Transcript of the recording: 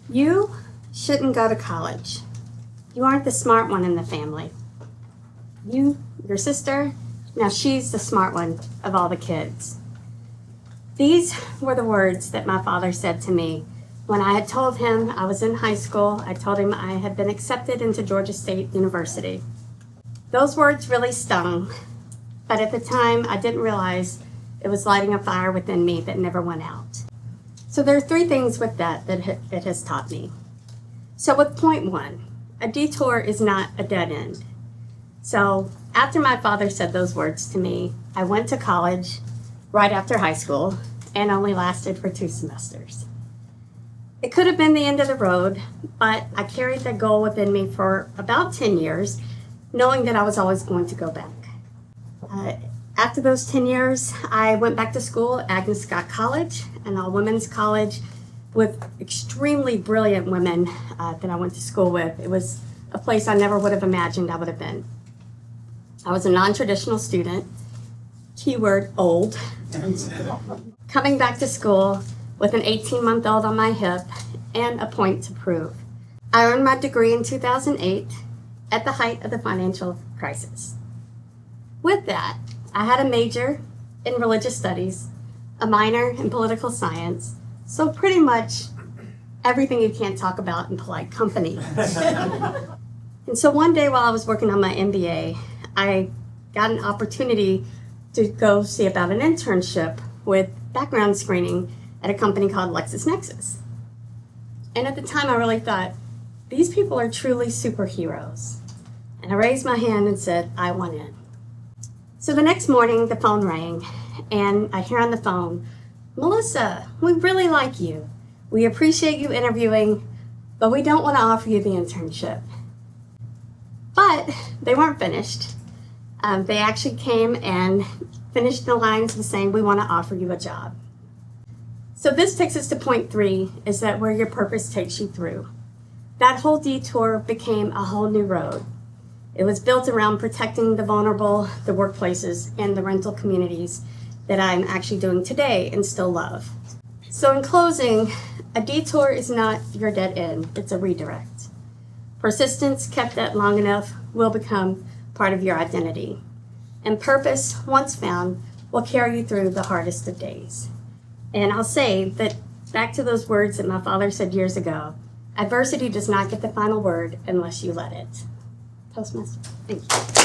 You shouldn't go to college. You aren't the smart one in the family. Your sister, now she's the smart one of all the kids. These were the words that my father said to me when I had told him I was in high school. I told him I had been accepted into Georgia State University. Those words really stung, but at the time I didn't realize it was lighting a fire within me that never went out. So there are three things with that it has taught me. So with point one, a detour is not a dead end. So after my father said those words to me, I went to college right after high school and only lasted for 2 semesters. It could have been the end of the road, but I carried that goal within me for about 10 years, knowing that I was always going to go back. After those 10 years, I went back to school at Agnes Scott College, an all-women's college with extremely brilliant women that I went to school with. It was a place I never would have imagined I would have been. I was a non-traditional student, keyword old, coming back to school with an 18-month-old on my hip and a point to prove. I earned my degree in 2008 at the height of the financial crisis. With that, I had a major in religious studies, a minor in political science, so pretty much everything you can't talk about in polite company. And so one day while I was working on my MBA, I got an opportunity to go see about an internship with background screening at a company called LexisNexis. And at the time I really thought, these people are truly superheroes. And I raised my hand and said, I want in. So the next morning the phone rang and I hear on the phone, Melissa, we really like you. We appreciate you interviewing, but we don't want to offer you the internship. But they weren't finished. They actually came and finished the lines with saying, we want to offer you a job. So this takes us to point 3, is that where your purpose takes you through. That whole detour became a whole new road. It was built around protecting the vulnerable, the workplaces, and the rental communities that I'm actually doing today and still love. So in closing, a detour is not your dead end, it's a redirect. Persistence kept at long enough will become part of your identity. And purpose, once found, will carry you through the hardest of days. And I'll say that back to those words that my father said years ago, adversity does not get the final word unless you let it. Toastmasters, thank you.